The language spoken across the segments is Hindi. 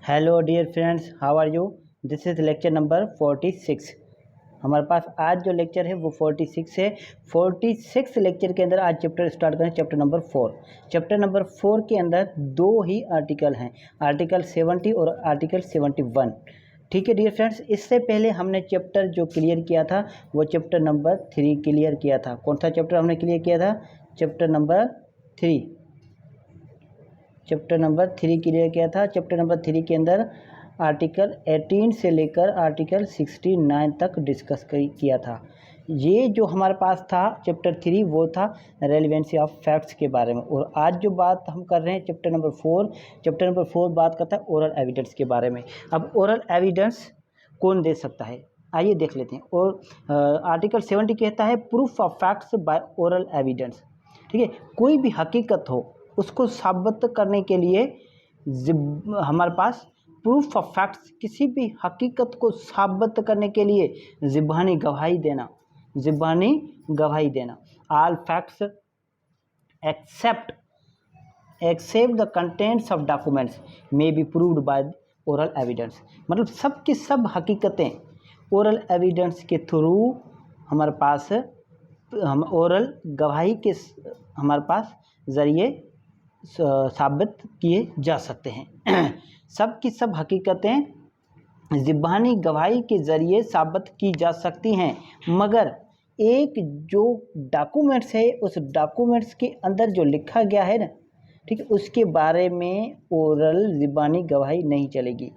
Hello dear friends, how are you. This is lecture number 46। हमारे पास आज जो लेक्चर है वो 46 है। 46 लेक्चर के अंदर आज चैप्टर स्टार्ट करें, चैप्टर नंबर 4। चैप्टर नंबर 4 के अंदर दो ही आर्टिकल हैं, आर्टिकल 70 और आर्टिकल 71। ठीक है डियर फ्रेंड्स, इससे पहले हमने चैप्टर जो क्लियर किया था वो चैप्टर नंबर 3 क्लियर किया था। कौन सा चैप्टर हमने क्लियर किया था? Chapter number 3। Chapter number 3 clear किया था। चैप्टर नंबर 3 के अंदर आर्टिकल 18 से लेकर आर्टिकल 69 तक डिस्कस किया था। ये जो हमारे पास था चैप्टर 3 वो था रेलिवेंसी ऑफ फैक्ट्स के बारे में। और आज जो बात हम कर रहे हैं चैप्टर नंबर 4, चैप्टर नंबर 4 बात करता है ओरल एविडेंस के बारे में। अब ओरल एविडेंस कौन दे सकता है, आइए देख लेते हैं। और आर्टिकल 70 कहता है proof of facts bye oral evidence. ठीक है, कोई भी हकीकत हो उसको साबित करने के लिए हमारे पास प्रूफ ऑफ फैक्ट्स, किसी भी हकीकत को साबित करने के लिए ज़बानी गवाही देना, ज़बानी गवाही देना। All facts except the contents of documents may be proved by oral evidence. मतलब सब की सब हकीकतें ओरल एविडेंस के थ्रू हमारे पास, हम ओरल गवाही के हमारे पास ज़रिए साबित किए जा सकते हैं। सब की सब हकीकतें ज़बानी गवाही के ज़रिए साबित की जा सकती हैं, मगर एक जो डॉक्यूमेंट्स है उस डॉक्यूमेंट्स के अंदर जो लिखा गया है ना, ठीक है, उसके बारे में ओरल ज़बानी गवाही नहीं चलेगी।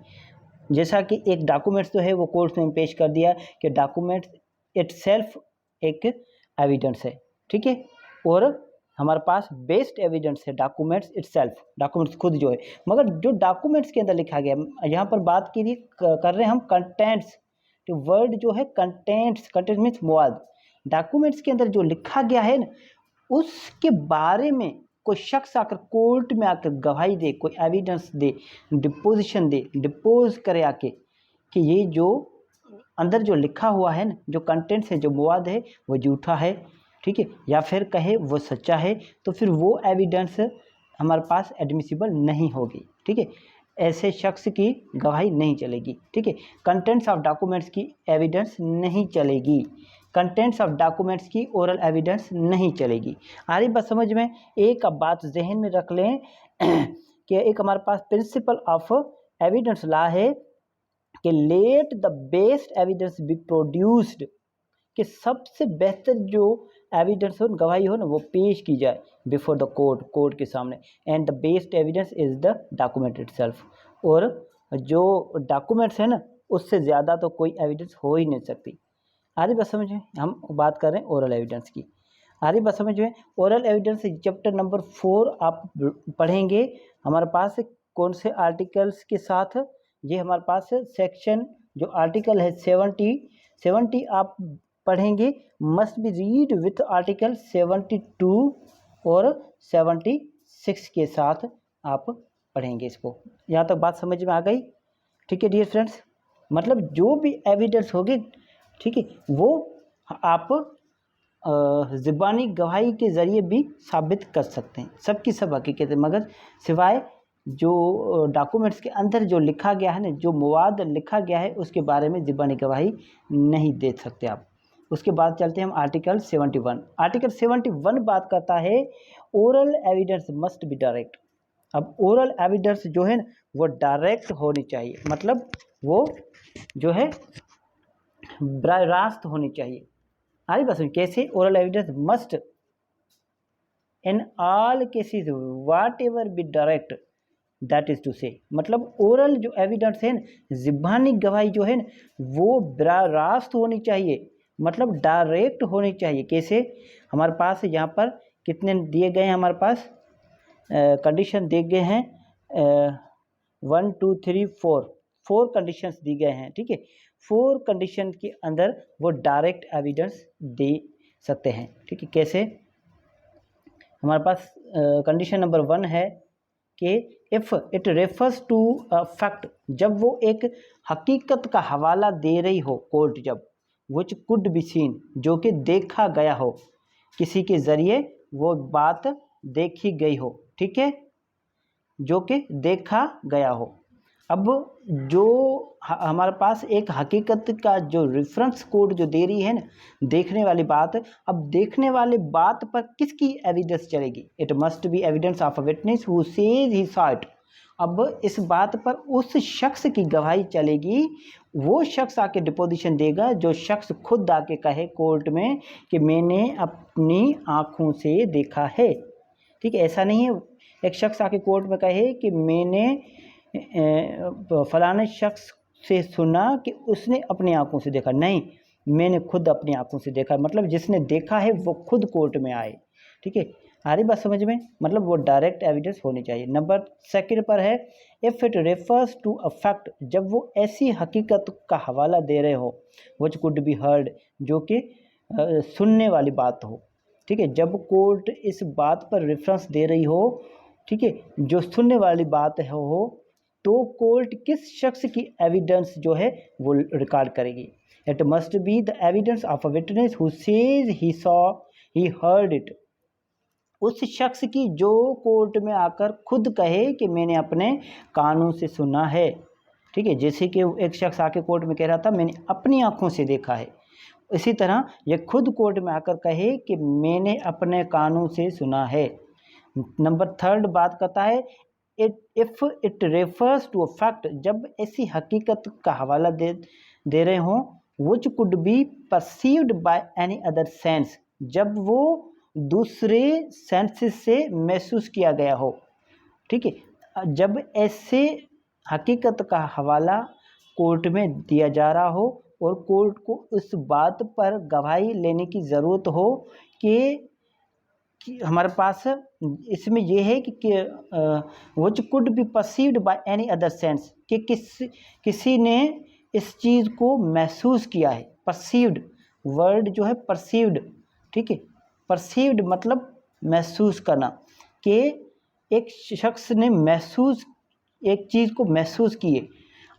जैसा कि एक डॉक्यूमेंट्स तो है वो कोर्ट में पेश कर दिया कि डॉक्यूमेंट्स इटसेल्फ एक एविडेंस है, ठीक है, और हमारे पास बेस्ड एविडेंस है डॉक्यूमेंट्स इटसेल्फ, डॉक्यूमेंट्स खुद जो है। मगर जो डॉक्यूमेंट्स के अंदर लिखा गया, यहाँ पर बात की कर रहे हैं हम कंटेंट्स। तो वर्ड जो है कंटेंट्स, कंटेंट मीन्स मवाद। डॉक्यूमेंट्स के अंदर जो लिखा गया है ना, उसके बारे में कोई शख्स आकर कोर्ट में आकर गवाही दे, कोई एविडेंस दे, डिपोजिशन दे, डिपोज करे आके कि ये जो अंदर जो लिखा हुआ है ना, जो कंटेंट्स है, जो मवाद है वो झूठा है, ठीक है, या फिर कहे वो सच्चा है, तो फिर वो एविडेंस हमारे पास एडमिसिबल नहीं होगी। ठीक है, ऐसे शख्स की गवाही नहीं चलेगी। ठीक है, कंटेंट्स ऑफ डॉक्यूमेंट्स की एविडेंस नहीं चलेगी, कंटेंट्स ऑफ डॉक्यूमेंट्स की ओरल एविडेंस नहीं चलेगी। आ रही बात समझ में? एक अब बात जहन में रख लें कि एक हमारे पास प्रिंसिपल ऑफ एविडेंस लॉ है कि let the best evidence be produced, कि सबसे बेहतर जो एविडेंस हो, गवाही हो ना, वो पेश की जाए बिफोर द कोर्ट, कोर्ट के सामने। And the best evidence is the document itself. और जो डॉक्यूमेंट्स है ना, उससे ज़्यादा तो कोई एविडेंस हो ही नहीं सकती। आ रही बात समझ में? हम बात कर रहे हैं ओरल एविडेंस की। आ रही बात समझ में? ओरल एविडेंस चैप्टर नंबर 4 आप पढ़ेंगे। हमारे पास कौन से आर्टिकल्स के साथ? ये हमारे पास सेक्शन जो आर्टिकल है 70 आप पढ़ेंगे। Must be read with article 72 और 76 के साथ आप पढ़ेंगे इसको। यहाँ तक बात समझ में आ गई? ठीक है डियर फ्रेंड्स, मतलब जो भी एविडेंस होगी, ठीक है, वो आप ज़बानी गवाही के ज़रिए भी साबित कर सकते हैं, सबकी सब हकीकत है, मगर सिवाय जो डॉक्यूमेंट्स के अंदर जो लिखा गया है ना, जो मवाद लिखा गया है, उसके बारे में ज़बानी गवाही नहीं दे सकते आप। उसके बाद चलते हैं हम आर्टिकल 71। आर्टिकल 71 बात करता है oral evidence must be direct. अब ओरल एविडेंस जो है ना, वो डायरेक्ट होनी चाहिए, मतलब वो जो है बराह रास्त होनी चाहिए। आई बस कैसे? Oral evidence must in all cases whatever be direct, that is to say, मतलब ओरल जो एविडेंस है ना, ज़बानी गवाही जो है ना, वो बराह रास्त होनी चाहिए, मतलब डायरेक्ट होनी चाहिए। कैसे? हमारे पास यहाँ पर कितने दिए गए हैं? हमारे पास कंडीशन दिए गए हैं 1 2 3 4 कंडीशंस दी गए हैं। ठीक है, 4 कंडीशन के अंदर वो डायरेक्ट एविडेंस दे सकते हैं। ठीक है, कैसे? हमारे पास कंडीशन नंबर 1 है कि if it refers to a fact, जब वो एक हकीकत का हवाला दे रही हो कोर्ट, जब विच कुड बी सीन, जो कि देखा गया हो, किसी के ज़रिए वो बात देखी गई हो, ठीक है, जो कि देखा गया हो। अब जो हमारे पास एक हकीकत का जो रेफरेंस कोड जो दे रही है ना, देखने वाली बात, अब देखने वाली बात पर किसकी एविडेंस चलेगी? It must be evidence of a witness who says he saw it. अब इस बात पर उस शख्स की गवाही चलेगी, वो शख्स आके डिपोजिशन देगा जो शख्स खुद आके कहे कोर्ट में कि मैंने अपनी आँखों से देखा है। ठीक है, ऐसा नहीं है एक शख्स आके कोर्ट में कहे कि मैंने फलाने शख्स से सुना कि उसने अपनी आंखों से देखा, नहीं, मैंने खुद अपनी आंखों से देखा, मतलब जिसने देखा है वो खुद कोर्ट में आए। ठीक है, आ रही बात समझ में? मतलब वो डायरेक्ट एविडेंस होनी चाहिए। नंबर सेकंड पर है if it refers to a fact, जब वो ऐसी हकीकत का हवाला दे रहे हो विच कुड बी हर्ड, जो कि सुनने वाली बात हो। ठीक है, जब कोर्ट इस बात पर रेफरेंस दे रही हो, ठीक है, जो सुनने वाली बात है हो, तो कोर्ट किस शख्स की एविडेंस जो है वो रिकॉर्ड करेगी? It must be the evidence of a witness who says he saw he heard it, उस शख्स की जो कोर्ट में आकर खुद कहे कि मैंने अपने कानों से सुना है। ठीक है, जैसे कि एक शख्स आके कोर्ट में कह रहा था मैंने अपनी आंखों से देखा है, इसी तरह ये खुद कोर्ट में आकर कहे कि मैंने अपने कानों से सुना है। नंबर थर्ड बात करता है if it refers to a fact, जब ऐसी हकीकत का हवाला दे रहे हों which could be perceived by any other sense, जब वो दूसरे सेंसेस से महसूस किया गया हो। ठीक है, जब ऐसे हकीकत का हवाला कोर्ट में दिया जा रहा हो और कोर्ट को उस बात पर गवाही लेने की ज़रूरत हो कि हमारे पास इसमें यह है कि विच could be perceived by any other sense, कि किसी ने इस चीज़ को महसूस किया है। परसीव्ड वर्ड जो है परसीव्ड, ठीक है, परसीव्ड मतलब महसूस करना, कि एक शख्स ने महसूस एक चीज़ को महसूस किए,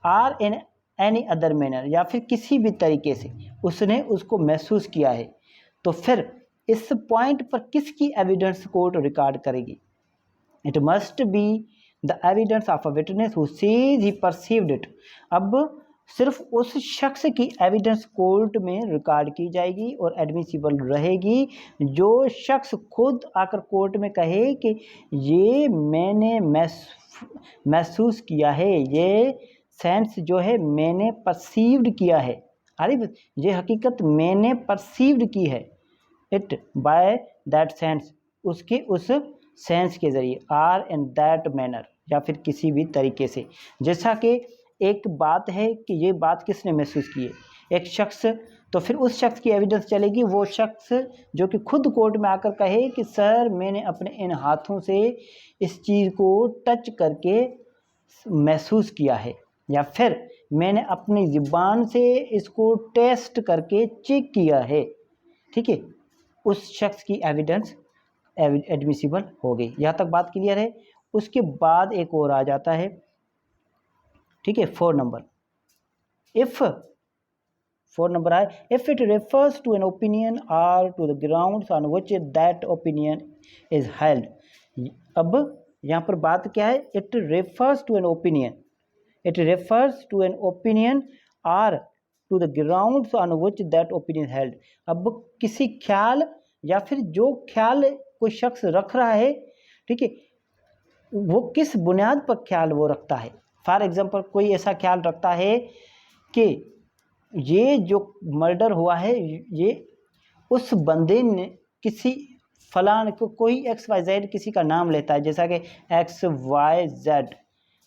or in any other manner, या फिर किसी भी तरीके से उसने उसको महसूस किया है, तो फिर इस पॉइंट पर किसकी एविडेंस कोर्ट रिकॉर्ड करेगी? It must be the evidence of a witness who says he perceived it. अब सिर्फ उस शख्स की एविडेंस कोर्ट में रिकॉर्ड की जाएगी और एडमिसिबल रहेगी जो शख्स खुद आकर कोर्ट में कहे कि ये मैंने महसूस किया है, ये सेंस जो है मैंने परसीव्ड किया है, अरे ये हकीकत मैंने परसीव्ड की है, इट बाय दैट सेंस, उसके उस सेंस के ज़रिए, आर इन दैट मैनर, या फिर किसी भी तरीके से। जैसा कि एक बात है कि ये बात किसने महसूस की है, एक शख्स, तो फिर उस शख्स की एविडेंस चलेगी, वो शख्स जो कि खुद कोर्ट में आकर कहे कि सर मैंने अपने इन हाथों से इस चीज़ को टच करके महसूस किया है, या फिर मैंने अपनी ज़ुबान से इसको टेस्ट करके चेक किया है। ठीक है, उस शख्स की एविडेंस एडमिसिबल हो गई। यहाँ तक बात क्लियर है? उसके बाद एक और आ जाता है, ठीक है, 4 नंबर। इफ़ 4 नंबर आए, if it refers to an opinion or to the grounds on which that opinion is held. अब यहाँ पर बात क्या है? It refers to an opinion, it refers to an opinion or to the grounds on which that opinion held. अब किसी ख्याल या फिर जो ख्याल कोई शख्स रख रहा है, ठीक है, वो किस बुनियाद पर ख्याल वो रखता है। फॉर एग्जांपल कोई ऐसा ख्याल रखता है कि ये जो मर्डर हुआ है ये उस बंदे ने किसी फलान को, कोई एक्स वाई जेड किसी का नाम लेता है, जैसा कि एक्स वाई जेड।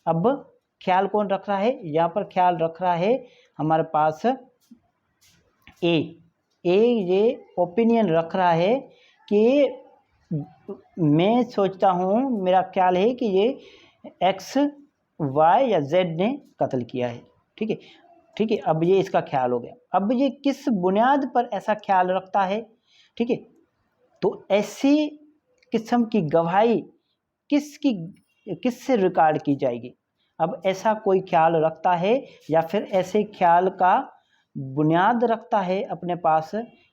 अब ख्याल कौन रख रहा है? यहाँ पर ख्याल रख रहा है हमारे पास ए ये ओपिनियन रख रहा है कि मैं सोचता हूँ, मेरा ख्याल है कि ये एक्स वाई या जेड ने कत्ल किया है। ठीक है, ठीक है, अब ये इसका ख्याल हो गया। अब ये किस बुनियाद पर ऐसा ख्याल रखता है? ठीक है, तो ऐसी किस्म की गवाही किससे रिकॉर्ड की जाएगी? अब ऐसा कोई ख्याल रखता है या फिर ऐसे ख्याल का बुनियाद रखता है अपने पास,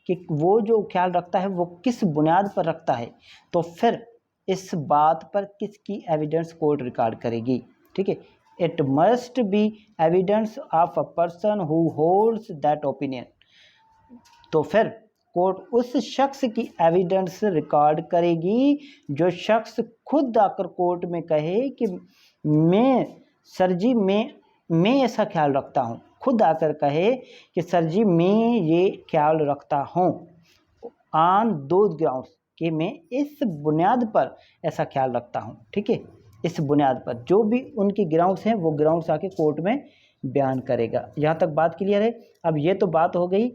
कि वो जो ख्याल रखता है वो किस बुनियाद पर रखता है, तो फिर इस बात पर किसकी एविडेंस कोर्ट रिकॉर्ड करेगी? ठीक है, it must be evidence of a person who holds that opinion. तो फिर कोर्ट उस शख्स की एविडेंस रिकॉर्ड करेगी जो शख्स खुद आकर कोर्ट में कहे कि मैं सर जी मैं ऐसा ख्याल रखता हूँ, खुद आकर कहे कि सर जी मैं ये ख्याल रखता हूँ ऑन दोज ग्राउंड्स, कि मैं इस बुनियाद पर ऐसा ख्याल रखता हूँ। ठीक है, इस बुनियाद पर जो भी उनकी ग्राउंड्स हैं वो ग्राउंड्स आके कोर्ट में बयान करेगा। यहाँ तक बात क्लियर है। अब ये तो बात हो गई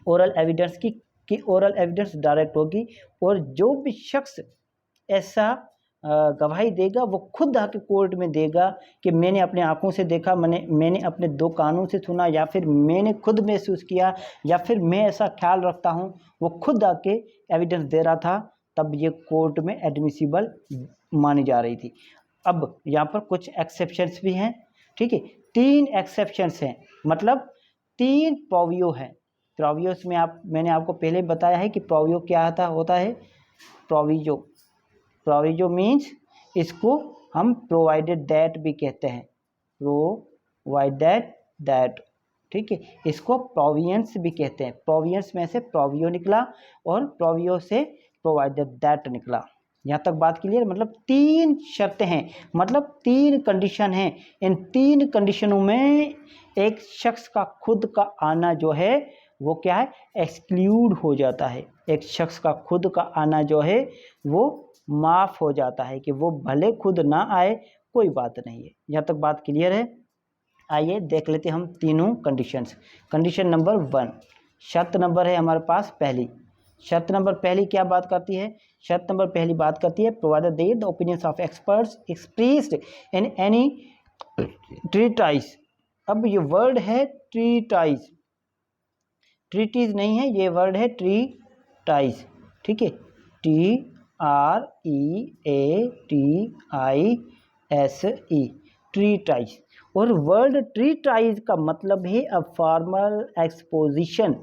ओरल एविडेंस की कि ओरल एविडेंस डायरेक्ट होगी, और जो भी शख्स ऐसा गवाही देगा वो खुद आके कोर्ट में देगा कि मैंने अपने आंखों से देखा, मैंने अपने दो कानों से सुना, या फिर मैंने खुद महसूस किया, या फिर मैं ऐसा ख्याल रखता हूँ, वो खुद आके एविडेंस दे रहा था, तब ये कोर्ट में एडमिसिबल मानी जा रही थी। अब यहाँ पर कुछ एक्सेप्शंस भी हैं। ठीक है, 3 एक्सेप्शंस हैं, मतलब 3 प्रोवियो हैं। प्रोवियोस में मैंने आपको पहले बताया है कि प्रोवियो क्या होता है। प्रोविजो मीन्स इसको हम प्रोवाइडेड दैट भी कहते हैं, प्रोवाइडेड दैट। ठीक है, इसको प्रोवियंस भी कहते हैं। प्रोवियंस में से प्रोवियो निकला और प्रोवियो से प्रोवाइडेड दैट निकला। यहाँ तक बात क्लियर। मतलब 3 शर्तें हैं, मतलब 3 कंडीशन हैं। इन 3 कंडीशनों में एक शख्स का खुद का आना जो है वो क्या है, एक्सक्लूड हो जाता है। एक शख्स का खुद का आना जो है वो माफ़ हो जाता है, कि वो भले खुद ना आए कोई बात नहीं है। यहाँ तक बात क्लियर है। आइए देख लेते हम तीनों कंडीशंस। कंडीशन नंबर 1, शर्त नंबर है हमारे पास पहली। शर्त नंबर पहली क्या बात करती है? शर्त नंबर पहली बात करती है provided that the opinions of experts expressed in any treatise. अब ये वर्ड है ट्रीटाइज, ट्रीटीज नहीं है, ये वर्ड है ट्रीटाइज। ठीक है, TREATISE, ट्रीटाइज। और वर्ड ट्रीटाइज का मतलब है a formal exposition.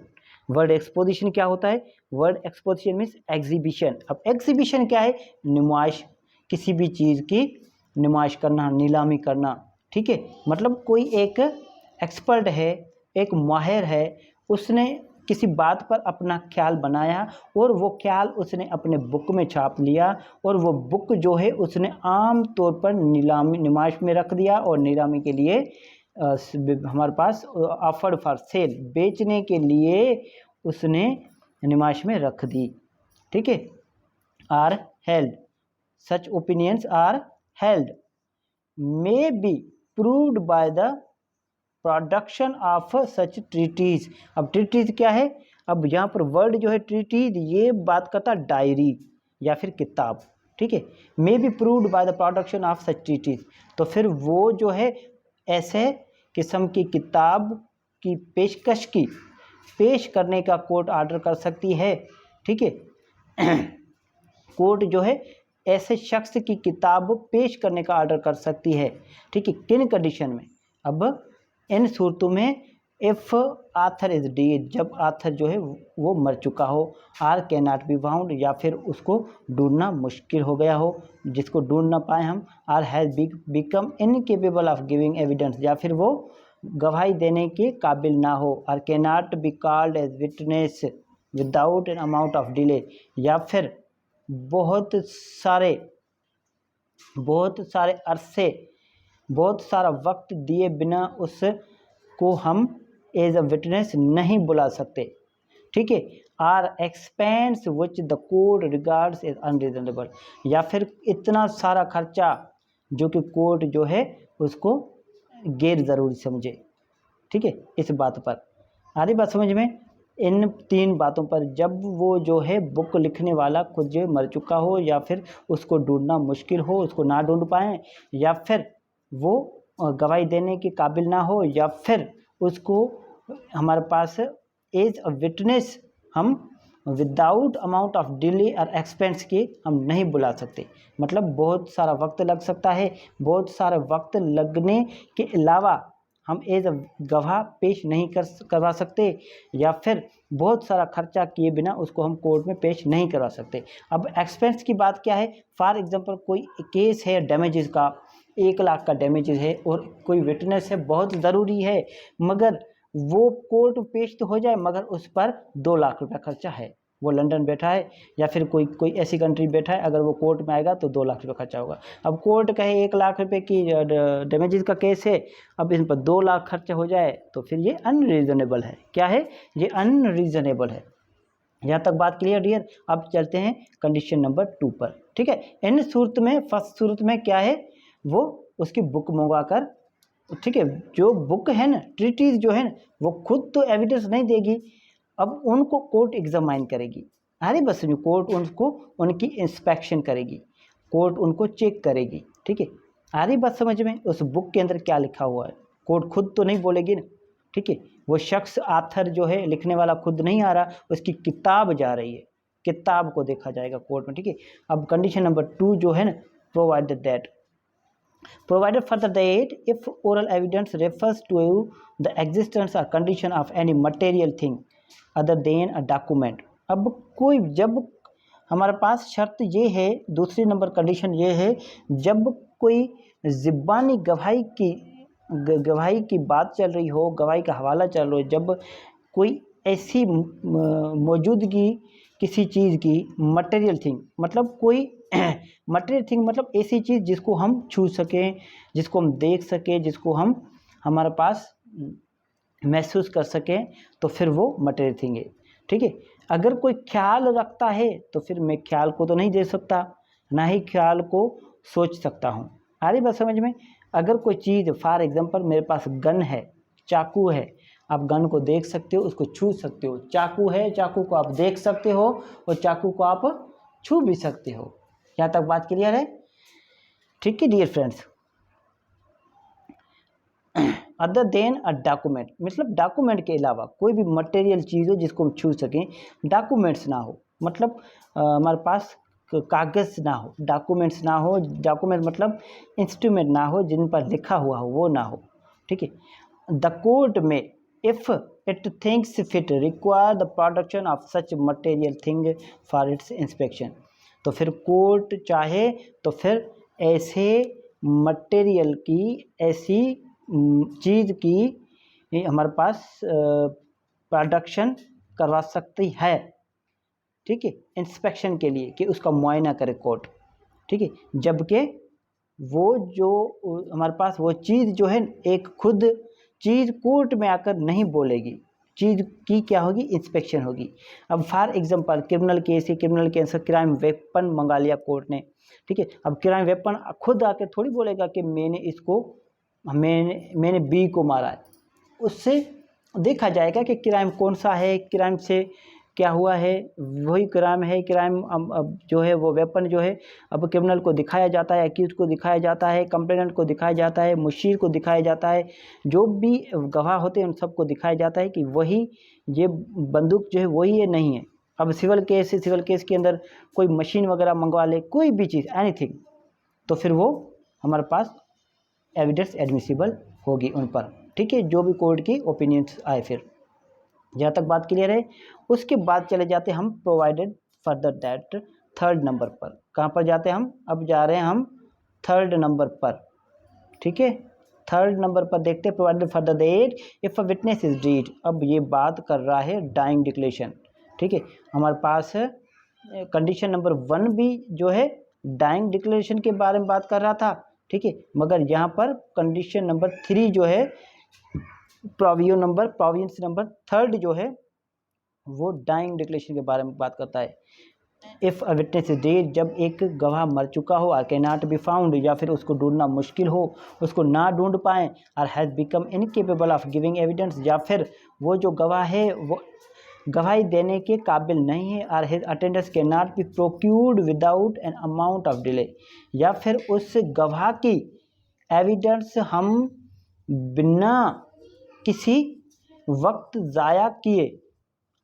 Word exposition क्या होता है? Word exposition means exhibition. अब एग्जीबिशन क्या है? नुमाइश, किसी भी चीज़ की नुमाइश करना, नीलामी करना। ठीक है, मतलब कोई एक एक्सपर्ट है, एक माहिर है, उसने किसी बात पर अपना ख्याल बनाया और वो ख्याल उसने अपने बुक में छाप लिया, और वो बुक जो है उसने आम तौर पर नुमाइश में रख दिया, और नीलामी के लिए हमारे पास ऑफर्ड फॉर सेल, बेचने के लिए उसने नुमाइश में रख दी। ठीक है, or held, such opinions are held, may be proved by the production of such treatises. अब ट्रीटीज क्या है? अब यहाँ पर वर्ड जो है ट्रीटीज, ये बात करता डायरी या फिर किताब। ठीक है, may be proved by the production of such treatises, तो फिर वो जो है ऐसे किस्म की किताब की पेश करने का कोर्ट ऑर्डर कर सकती है। ठीक है, कोर्ट जो है ऐसे शख्स की किताब पेश करने का ऑर्डर कर सकती है। ठीक है, किन कंडीशन में? अब इन सूरतों में इफ़ आथर इज डेड, जब आथर जो है वो मर चुका हो, or can not be found, या फिर उसको ढूंढना मुश्किल हो गया हो, जिसको ढूंढ ना पाए हम, or has become incapable of giving evidence, या फिर वो गवाही देने के काबिल ना हो, or can not be called as witness without an amount of delay, या फिर बहुत सारे अरसे, बहुत सारा वक्त दिए बिना उसको हम एज अ विटनेस नहीं बुला सकते। ठीक है, or expense which the court regards as unreasonable, या फिर इतना सारा खर्चा जो कि कोर्ट जो है उसको गैर ज़रूरी समझे। ठीक है, इस बात पर आ रही बात समझ में? इन 3 बातों पर, जब वो जो है बुक लिखने वाला खुद जो मर चुका हो, या फिर उसको ढूंढना मुश्किल हो, उसको ना ढूंढ पाएँ, या फिर वो गवाही देने के काबिल ना हो, या फिर उसको हमारे पास एज अ विटनेस हम विदाउट अमाउंट ऑफ डिले और एक्सपेंस के हम नहीं बुला सकते। मतलब बहुत सारा वक्त लग सकता है, बहुत सारा वक्त लगने के अलावा हम एज अ गवाह पेश नहीं करवा सकते, या फिर बहुत सारा खर्चा किए बिना उसको हम कोर्ट में पेश नहीं करवा सकते। अब एक्सपेंस की बात क्या है? फॉर एग्जांपल कोई केस है डैमेजेस का, 1 लाख का डैमेजेस है और कोई विटनेस है, बहुत ज़रूरी है, मगर वो कोर्ट पेश तो हो जाए मगर उस पर 2 लाख रुपया खर्चा है। वो लंदन बैठा है या फिर कोई ऐसी कंट्री बैठा है, अगर वो कोर्ट में आएगा तो 2 लाख रुपये खर्चा होगा। अब कोर्ट कहे 1 लाख रुपए की डैमेजेस का केस है, अब इन पर 2 लाख खर्चा हो जाए तो फिर ये अनरीज़नेबल है। क्या है? ये अनरीज़नेबल है। यहाँ तक बात क्लियर डियर। अब चलते हैं कंडीशन नंबर 2 पर। ठीक है, इन सूरत में, फर्स्ट सूरत में क्या है, वो उसकी बुक मंगवा कर, ठीक है, जो बुक है ना, ट्रीटीज जो है ना, वो खुद तो एविडेंस नहीं देगी, अब उनको कोर्ट एग्जामाइन करेगी। अरे बस कोर्ट उनको, उनकी इंस्पेक्शन करेगी, कोर्ट उनको चेक करेगी। ठीक है, आ रही बात समझ में? उस बुक के अंदर क्या लिखा हुआ है, कोर्ट खुद तो नहीं बोलेगी ना। ठीक है, वो शख्स आथर जो है, लिखने वाला खुद नहीं आ रहा, उसकी किताब जा रही है, किताब को देखा जाएगा कोर्ट में। ठीक है, अब कंडीशन नंबर 2 जो है ना, provided that, provided further that if oral evidence refers to the existence or condition of any material thing other than a document। अब कोई, जब हमारे पास शर्त ये है, दूसरी नंबर कंडीशन ये है, जब कोई ज़िबानी गवाही की बात चल रही हो, गवाही का हवाला चल रहा हो, जब कोई ऐसी मौजूदगी किसी चीज़ की, मटेरियल थिंग मतलब कोई मटेरियल थिंग मतलब ऐसी चीज़ जिसको हम छू सकें, जिसको हम देख सकें, जिसको हम हमारे पास महसूस कर सकें, तो फिर वो मटेरियल थिंग है। ठीक है, अगर कोई ख्याल रखता है तो फिर मैं ख्याल को तो नहीं दे सकता, ना ही ख्याल को सोच सकता हूँ। आ रही बात समझ में? अगर कोई चीज़, फॉर एग्जांपल मेरे पास गन है, चाकू है, आप गन को देख सकते हो, उसको छू सकते हो। चाकू है, चाकू को आप देख सकते हो और चाकू को आप छू भी सकते हो। यहाँ तक बात क्लियर है? ठीक है dear friends. Other than a document, मतलब डॉक्यूमेंट के अलावा कोई भी मटेरियल चीज़ हो जिसको हम छू सकें, डॉक्यूमेंट्स ना हो, मतलब हमारे पास कागज़ ना हो, डॉक्यूमेंट्स ना हो, डॉक्यूमेंट मतलब इंस्ट्रूमेंट ना हो जिन पर लिखा हुआ हो, वो ना हो। ठीक है, द कोर्ट में if it thinks fit require the production of such material thing for its inspection. तो फिर कोर्ट चाहे तो फिर ऐसे मटेरियल की, ऐसी चीज़ की हमारे पास प्रोडक्शन करवा सकती है। ठीक है, इंस्पेक्शन के लिए, कि उसका मुआयना करे कोर्ट। ठीक है, जबकि वो जो हमारे पास वो चीज़ जो है, एक खुद चीज़ कोर्ट में आकर नहीं बोलेगी, चीज़ की क्या होगी, इंस्पेक्शन होगी। अब फॉर एग्जांपल क्रिमिनल केस है, क्रिमिनल केस क्राइम वेपन मंगा लिया कोर्ट ने। ठीक है, अब क्राइम वेपन खुद आके थोड़ी बोलेगा कि मैंने बी को मारा है। उससे देखा जाएगा कि क्राइम कौन सा है, क्राइम से क्या हुआ है, वही क्राइम है। क्राइम अब जो है वो वेपन जो है, अब क्रिमिनल को दिखाया जाता है, एक्यूज को दिखाया जाता है, कंप्लेनेंट को दिखाया जाता है, मुशीर को दिखाया जाता है, जो भी गवाह होते हैं उन सबको दिखाया जाता है कि वही ये बंदूक जो है वही है, नहीं है। अब सिविल केस है, सिविल केस के अंदर कोई मशीन वगैरह मंगवा ले, कोई भी चीज़, एनीथिंग, तो फिर वो हमारे पास एविडेंस एडमिसिबल होगी उन पर। ठीक है, जो भी कोर्ट की ओपिनियंस आए। फिर जहाँ तक बात क्लियर है, उसके बाद चले जाते हैं हम provided further that, third number पर। कहाँ पर जाते हैं हम? अब जा रहे हैं हम थर्ड नंबर पर। ठीक है, थर्ड नंबर पर देखते हैं, provided further that if a witness is dead. अब ये बात कर रहा है डाइंग डिक्लेरेशन। ठीक है, हमारे पास कंडीशन नंबर 1 भी जो है डाइंग डिक्लेरेशन के बारे में बात कर रहा था। ठीक है, मगर यहाँ पर कंडीशन नंबर 3 जो है, प्रोविजंस नंबर 3 जो है, वो डाइंग डिक्लेरेशन के बारे में बात करता है। If a witness is dead, जब एक गवाह मर चुका हो, और कैन नॉट बी फाउंड, या फिर उसको ढूंढना मुश्किल हो, उसको ना ढूंढ पाएँ, और has become incapable of giving evidence, या फिर वो जो गवाह है वो गवाही देने के काबिल नहीं है, और his attendance can not be procured without an amount of delay, या फिर उस गवाह की एविडेंस हम बिना किसी वक्त ज़ाया किए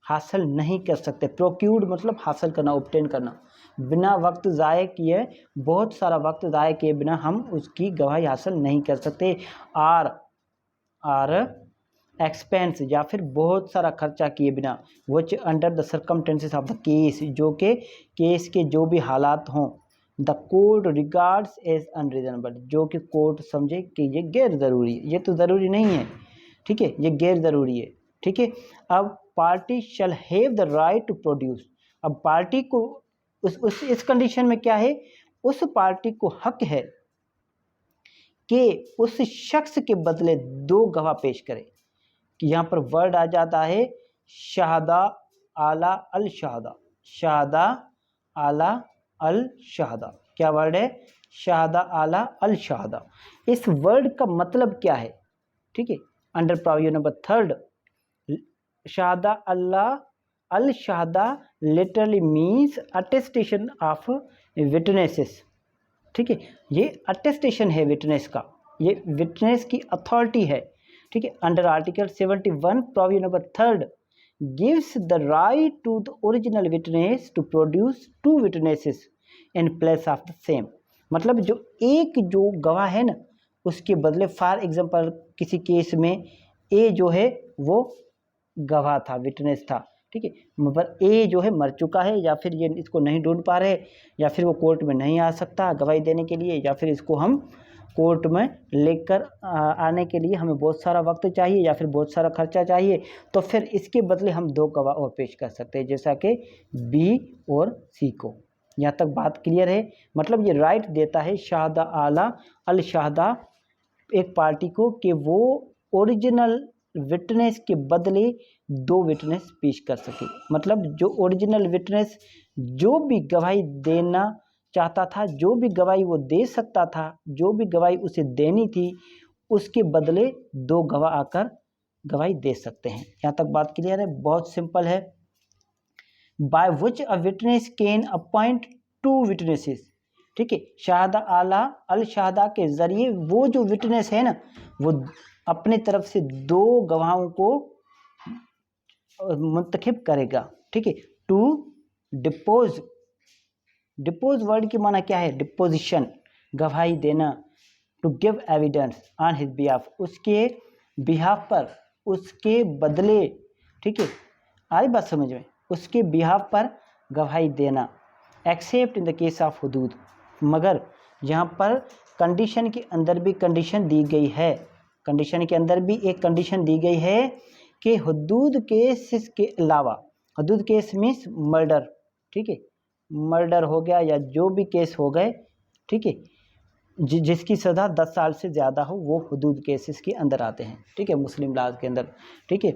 हासिल नहीं कर सकते। प्रोक्यूर्ड मतलब हासिल करना, ऑब्टेन करना। बिना वक्त ज़ाया किए, बहुत सारा वक्त ज़ाया किए बिना हम उसकी गवाही हासिल नहीं कर सकते। और एक्सपेंस, या फिर बहुत सारा खर्चा किए बिना, which under the circumstances of the case, जो कि केस के जो भी हालात हों, the court regards as unreasonable, जो कि कोर्ट समझे कि ये गैर ज़रूरी है, ये तो ज़रूरी नहीं है, ठीक है, ये गैर ज़रूरी है, ठीक है। अब party shall have the right to produce, अब पार्टी को इस कंडीशन में क्या है, उस पार्टी को हक है कि उस शख्स के बदले 2 गवाह पेश करे, कि यहाँ पर वर्ड आ जाता है शहादा आला अल शहादा, शहादा आला अल शहादा, क्या वर्ड है, शहादा आला अल शहादा। इस वर्ड का मतलब क्या है, ठीक है, अंडर प्रोविजन नंबर 3 शहादा अल्लाह अल शहादा literally means attestation of witnesses, ठीक है, ये अटेस्टेशन है विटनेस का, ये विटनेस की अथॉरिटी है, ठीक है। Under article 71 provision number 3 gives the right to the original witness to produce 2 witnesses in place of the same, मतलब जो एक जो गवाह है ना, उसके बदले फॉर एग्जांपल किसी केस में ए जो है वो गवाह था, विटनेस था, ठीक है, मगर ए जो है मर चुका है, या फिर ये इसको नहीं ढूंढ पा रहे, या फिर वो कोर्ट में नहीं आ सकता गवाही देने के लिए, या फिर इसको हम कोर्ट में लेकर आने के लिए हमें बहुत सारा वक्त चाहिए, या फिर बहुत सारा खर्चा चाहिए, तो फिर इसके बदले हम 2 गवाह और पेश कर सकते हैं, जैसा कि बी और सी को। यहाँ तक बात क्लियर है, मतलब ये राइट देता है शहादा आला अल शहादा एक पार्टी को कि वो ओरिजिनल विटनेस के बदले 2 विटनेस पेश कर सके, मतलब जो ओरिजिनल विटनेस जो भी गवाही देना चाहता था, जो भी गवाही वो दे सकता था, जो भी गवाही उसे देनी थी, उसके बदले 2 गवाह आकर गवाही दे सकते हैं। यहाँ तक बात क्लियर है, बहुत सिंपल है। By which a witness can appoint 2 witnesses, ठीक है, शहादा आला अल शहादा के जरिए वो जो विटनेस है ना, वो अपने तरफ से 2 गवाहों को मुंतखब करेगा, ठीक है। टू डिपोज, डिपोज वर्ड की माना क्या है, डिपोजिशन, गवाही देना। To give evidence on his behalf, उसके बिहाफ पर, उसके बदले, ठीक है, आई बात समझ में, उसके बिहाफ पर गवाही देना। Except in the case of हुदूद, मगर यहाँ पर कंडीशन के अंदर भी कंडीशन दी गई है, कंडीशन के अंदर भी एक कंडीशन दी गई है कि हुदूद केस के अलावा, हुदूद केस मीन्स मर्डर, ठीक है, मर्डर हो गया या जो भी केस हो गए, ठीक है, जिसकी सज़ा 10 साल से ज़्यादा हो, वो हुदूद केसेस के अंदर आते हैं, ठीक है, मुस्लिम लॉज के अंदर, ठीक है।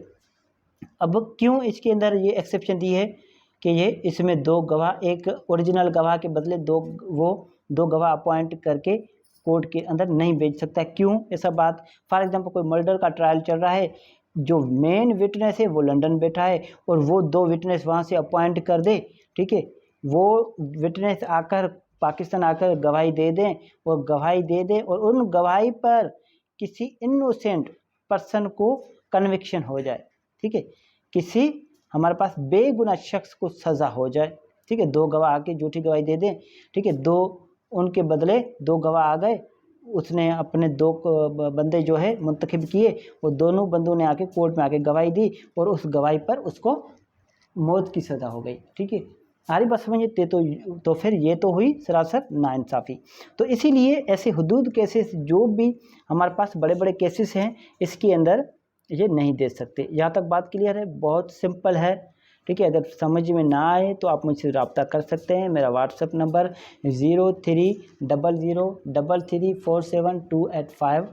अब क्यों इसके अंदर ये एक्सेप्शन दी है कि ये इसमें 2 गवाह, एक ओरिजिनल गवाह के बदले 2 गवाह अपॉइंट करके कोर्ट के अंदर नहीं भेज सकता है, क्यों ऐसा बात, फॉर एग्जांपल कोई मर्डर का ट्रायल चल रहा है, जो मेन विटनेस है वो लंदन बैठा है, और वो 2 विटनेस वहाँ से अपॉइंट कर दे, ठीक है, वो विटनेस आकर पाकिस्तान आकर गवाही दे दें, और गवाही दे दें और उन गवाही पर किसी इनोसेंट पर्सन को कन्विक्शन हो जाए, ठीक है, किसी हमारे पास बेगुनाह शख्स को सज़ा हो जाए, ठीक है, 2 गवाह आके झूठी गवाही दे दें, ठीक है, 2 उनके बदले 2 गवाह आ गए, उसने अपने 2 बंदे जो है मुंतखब किए, वो दोनों बंदों ने आके कोर्ट में आके गवाही दी, और उस गवाही पर उसको मौत की सज़ा हो गई, ठीक है, सारी बात समझिए। तो फिर ये तो हुई सरासर नाइंसाफ़ी। तो इसीलिए ऐसे हुदूद केसेस जो भी हमारे पास बड़े बड़े केसेस हैं, इसके अंदर ये नहीं दे सकते। यहाँ तक बात क्लियर है, बहुत सिंपल है, ठीक है। अगर समझ में ना आए तो आप मुझसे रब्ता कर सकते हैं। मेरा व्हाट्सएप नंबर 0300334728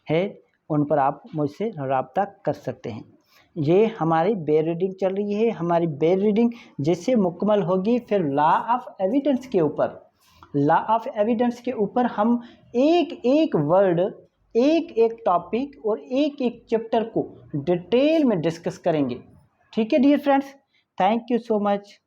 है, उन पर आप मुझसे रब्ता कर सकते हैं। ये हमारी बेयर रीडिंग चल रही है। हमारी बेयर रीडिंग जैसे मुकम्मल होगी, फिर लॉ ऑफ एविडेंस के ऊपर, लॉ ऑफ एविडेंस के ऊपर हम एक एक वर्ड, एक एक टॉपिक और एक एक चैप्टर को डिटेल में डिस्कस करेंगे, ठीक है dear friends. Thank you so much.